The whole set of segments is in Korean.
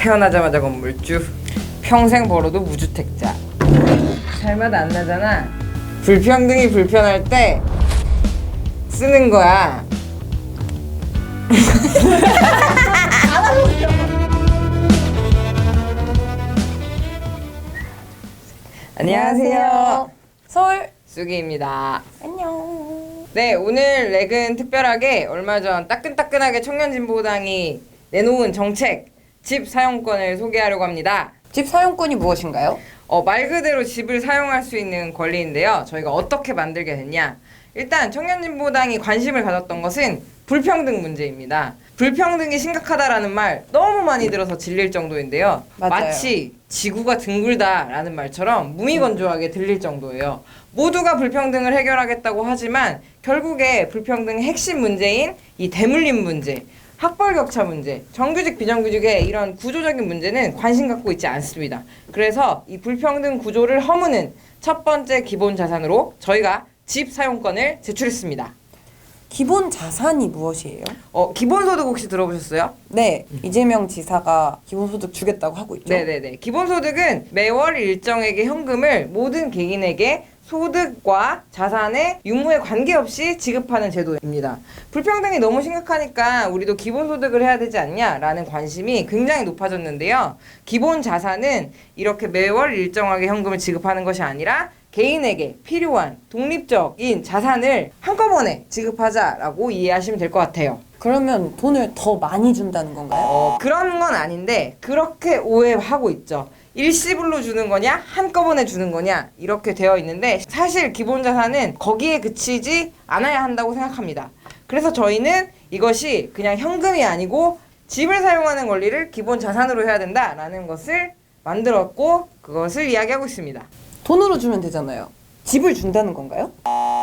태어나자마자 건물주, 평생 벌어도 무주택자. 살맛 안 나잖아. 불평등이 불편할 때 쓰는 거야. 안녕하세요. 서울 쑥이입니다. 안녕. 네, 오늘 렉은 특별하게 얼마 전 따끈따끈하게 청년진보당이 내놓은 정책 집 사용권을 소개하려고 합니다. 집 사용권이 무엇인가요? 말 그대로 집을 사용할 수 있는 권리인데요. 저희가 어떻게 만들게 됐냐? 일단 청년진보당이 관심을 가졌던 것은 불평등 문제입니다. 불평등이 심각하다라는 말 너무 많이 들어서 질릴 정도인데요. 맞아요. 마치 지구가 둥글다라는 말처럼 무미건조하게 들릴 정도예요. 모두가 불평등을 해결하겠다고 하지만 결국에 불평등의 핵심 문제인 이 대물림 문제, 학벌 격차 문제, 정규직 비정규직의 이런 구조적인 문제는 관심 갖고 있지 않습니다. 그래서 이 불평등 구조를 허무는 첫 번째 기본 자산으로 저희가 집 사용권을 제출했습니다. 기본 자산이 무엇이에요? 기본소득 혹시 들어보셨어요? 네, 이재명 지사가 기본소득 주겠다고 하고 있죠. 네네네. 기본소득은 매월 일정액의 현금을 모든 개인에게 소득과 자산의 유무에 관계없이 지급하는 제도입니다. 불평등이 너무 심각하니까 우리도 기본소득을 해야 되지 않냐라는 관심이 굉장히 높아졌는데요. 기본 자산은 이렇게 매월 일정하게 현금을 지급하는 것이 아니라 개인에게 필요한 독립적인 자산을 한꺼번에 지급하자라고 이해하시면 될 것 같아요. 그러면 돈을 더 많이 준다는 건가요? 그런 건 아닌데 그렇게 오해하고 있죠. 일시불로 주는 거냐 한꺼번에 주는 거냐 이렇게 되어 있는데 사실 기본 자산은 거기에 그치지 않아야 한다고 생각합니다. 그래서 저희는 이것이 그냥 현금이 아니고 집을 사용하는 권리를 기본 자산으로 해야 된다라는 것을 만들었고 그것을 이야기하고 있습니다. 돈으로 주면 되잖아요. 집을 준다는 건가요?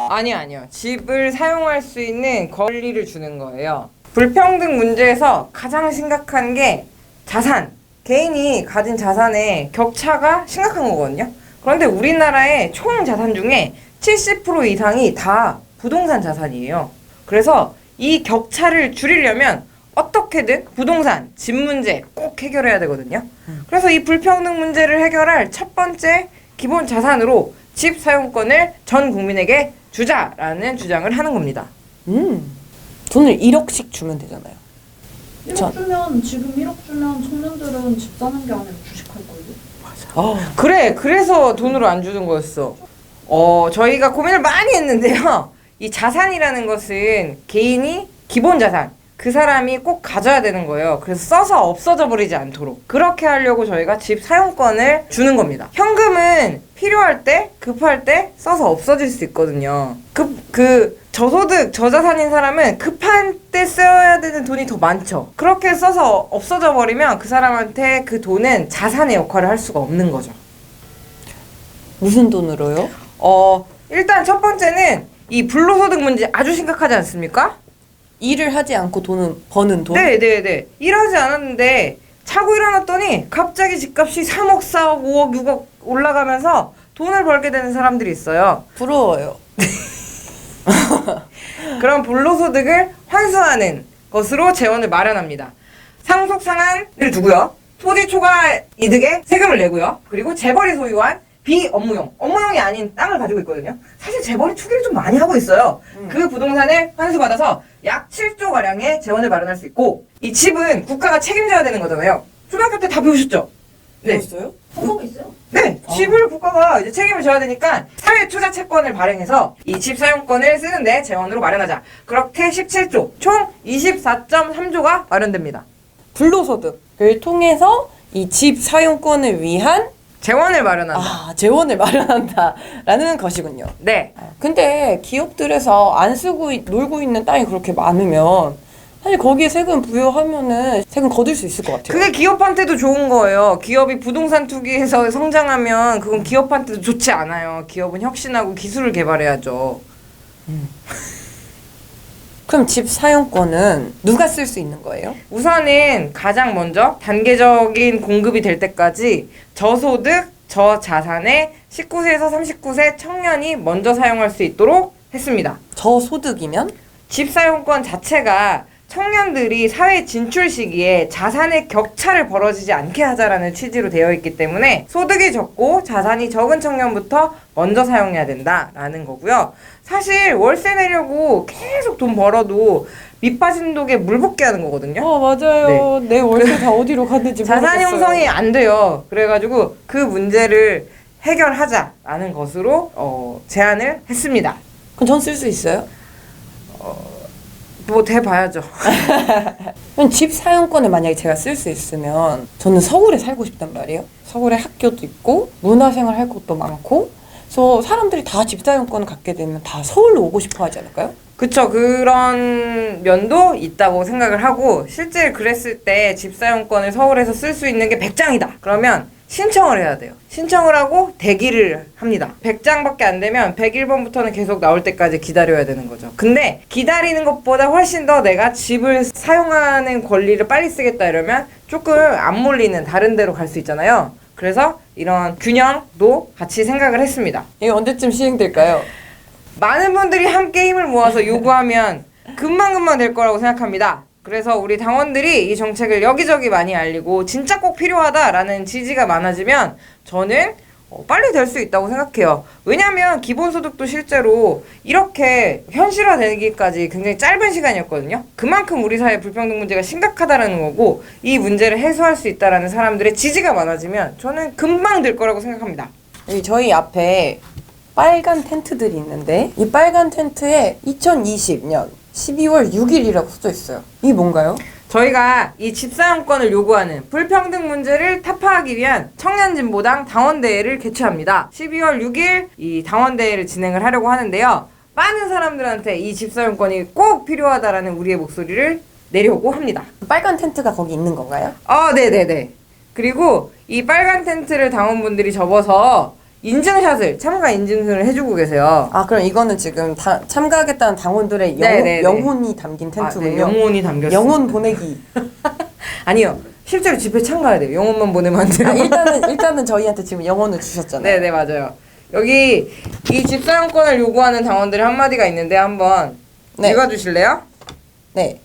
아니요. 집을 사용할 수 있는 권리를 주는 거예요. 불평등 문제에서 가장 심각한 게 자산. 개인이 가진 자산의 격차가 심각한 거거든요. 그런데 우리나라의 총 자산 중에 70% 이상이 다 부동산 자산이에요. 그래서 이 격차를 줄이려면 어떻게든 부동산, 집 문제 꼭 해결해야 되거든요. 그래서 이 불평등 문제를 해결할 첫 번째 기본 자산으로 집 사용권을 전 국민에게 주자라는 주장을 하는 겁니다. 돈을 1억씩 주면 되잖아요. 1억 주면 지금 1억 주면 청년들은 집 사는 게 아니라 주식할걸요? 그래서 돈으로 안 주는 거였어. 저희가 고민을 많이 했는데요. 이 자산이라는 것은 개인이 기본 자산, 그 사람이 꼭 가져야 되는 거예요. 그래서 써서 없어져 버리지 않도록 그렇게 하려고 저희가 집 사용권을 주는 겁니다. 현금은 필요할 때, 급할 때 써서 없어질 수 있거든요. 저소득, 저자산인 사람은 급한 때 써야 되는 돈이 더 많죠. 그렇게 써서 없어져 버리면 그 사람한테 그 돈은 자산의 역할을 할 수가 없는 거죠. 무슨 돈으로요? 일단 첫 번째는 이 불로소득 문제 아주 심각하지 않습니까? 일을 하지 않고 버는 돈? 네네네. 일하지 않았는데 자고 일어났더니 갑자기 집값이 3억, 4억, 5억, 6억 올라가면서 돈을 벌게 되는 사람들이 있어요. 부러워요. 그럼 불로소득을 환수하는 것으로 재원을 마련합니다. 상속 상한을 두고요. 토지 초과 이득에 세금을 내고요. 그리고 재벌이 소유한 업무용이 아닌 땅을 가지고 있거든요. 사실 재벌이 투기를 좀 많이 하고 있어요. 그 부동산을 환수받아서 약 7조 가량의 재원을 마련할 수 있고 이 집은 국가가 책임져야 되는 거잖아요. 초등학교 때 다 배우셨죠? 네. 배웠어요? 한번 있어요? 네, 집을 국가가 이제 책임을 져야 되니까 사회 투자 채권을 발행해서 이 집 사용권을 쓰는데 재원으로 마련하자. 그렇게 17조, 총 24.3조가 마련됩니다. 불로소득을 통해서 이 집 사용권을 위한 재원을 마련한다. 재원을 마련한다라는 것이군요. 네. 근데 기업들에서 안 쓰고 놀고 있는 땅이 그렇게 많으면 사실 거기에 세금 부여하면은 세금 거둘 수 있을 것 같아요. 그게 기업한테도 좋은 거예요. 기업이 부동산 투기해서 성장하면 그건 기업한테도 좋지 않아요. 기업은 혁신하고 기술을 개발해야죠. 그럼 집 사용권은 누가 쓸 수 있는 거예요? 우선은 가장 먼저 단계적인 공급이 될 때까지 저소득, 저자산의 19세에서 39세 청년이 먼저 사용할 수 있도록 했습니다. 저소득이면? 집 사용권 자체가 청년들이 사회 진출 시기에 자산의 격차를 벌어지지 않게 하자라는 취지로 되어 있기 때문에 소득이 적고 자산이 적은 청년부터 먼저 사용해야 된다라는 거고요. 사실 월세 내려고 계속 돈 벌어도 밑빠진 독에 물 붓게 하는 거거든요. 맞아요. 내 월세 다 어디로 갔는지 자산 모르겠어요. 형성이 안 돼요. 그래가지고 그 문제를 해결하자라는 것으로 제안을 했습니다. 그럼 전 쓸 수 있어요? 뭐 돼봐야죠. 그럼 집 사용권을 만약에 제가 쓸 수 있으면 저는 서울에 살고 싶단 말이에요. 서울에 학교도 있고 문화생활 할 곳도 많고 그래서 사람들이 다 집 사용권을 갖게 되면 다 서울로 오고 싶어 하지 않을까요? 그쵸. 그런 면도 있다고 생각을 하고 실제 그랬을 때 집 사용권을 서울에서 쓸 수 있는 게 100장이다. 그러면 신청을 해야 돼요. 신청을 하고 대기를 합니다. 100장밖에 안 되면 101번부터는 계속 나올 때까지 기다려야 되는 거죠. 근데 기다리는 것보다 훨씬 더 내가 집을 사용하는 권리를 빨리 쓰겠다 이러면 조금 안 몰리는 다른 데로 갈 수 있잖아요. 그래서 이런 균형도 같이 생각을 했습니다. 이게 언제쯤 시행될까요? 많은 분들이 함께 힘을 모아서 요구하면 금방금방 될 거라고 생각합니다. 그래서 우리 당원들이 이 정책을 여기저기 많이 알리고 진짜 꼭 필요하다라는 지지가 많아지면 저는 빨리 될 수 있다고 생각해요. 왜냐면 기본소득도 실제로 이렇게 현실화되기까지 굉장히 짧은 시간이었거든요. 그만큼 우리 사회 불평등 문제가 심각하다라는 거고 이 문제를 해소할 수 있다라는 사람들의 지지가 많아지면 저는 금방 될 거라고 생각합니다. 여기 저희 앞에 빨간 텐트들이 있는데 이 빨간 텐트에 2020년 12월 6일이라고 써져 있어요. 이게 뭔가요? 저희가 이 집사용권을 요구하는 불평등 문제를 타파하기 위한 청년진보당 당원대회를 개최합니다. 12월 6일 이 당원대회를 진행을 하려고 하는데요. 많은 사람들한테 이 집사용권이 꼭 필요하다라는 우리의 목소리를 내려고 합니다. 빨간 텐트가 거기 있는 건가요? 네네네. 그리고 이 빨간 텐트를 당원분들이 접어서 인증샷을, 참가 인증을 해주고 계세요. 아 그럼 이거는 지금 참가하겠다는 당원들의 네네네. 영혼이 담긴 텐트군요. 네, 영혼이 담겼어요. 영혼 보내기. 아니요. 실제로 집회 참가해야 돼요. 영혼만 보내면 안 돼요. 일단은 저희한테 지금 영혼을 주셨잖아요. 네네 맞아요. 여기 이 집사용권을 요구하는 당원들의 한마디가 있는데 한번 읽어주실래요? 네.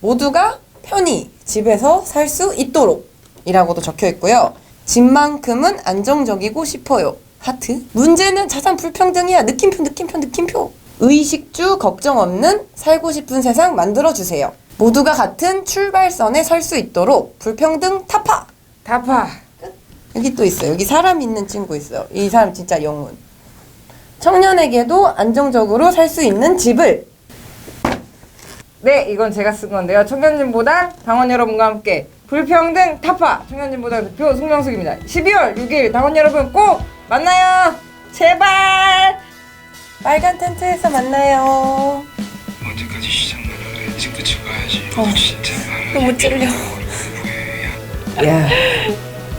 모두가 편히 집에서 살 수 있도록 이라고도 적혀 있고요. 집만큼은 안정적이고 싶어요. 하트. 문제는 자산 불평등이야. 느낌표. 의식주 걱정 없는 살고 싶은 세상 만들어주세요. 모두가 같은 출발선에 설 수 있도록 불평등 타파. 여기 또 있어요. 여기 사람 있는 친구 있어요. 이 사람 진짜 영혼. 청년에게도 안정적으로 살 수 있는 집을. 네, 이건 제가 쓴 건데요. 청년진보당 당원 여러분과 함께 불평등 타파 청년진보당 대표 송명숙입니다. 12월 6일 당원 여러분 꼭 만나요. 제발. 빨간 텐트에서 만나요. 언제까지 시작만 하는지 끝을 봐야지. 진짜 너무 찔려. 야,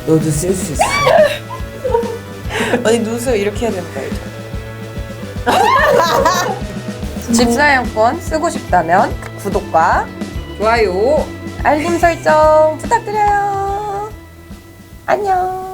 너도 쓸 수 있어. 아니 누수 이렇게 해야 되는 거 알죠? 집사용권 쓰고 싶다면 구독과 좋아요. 알림 설정 부탁드려요. 안녕.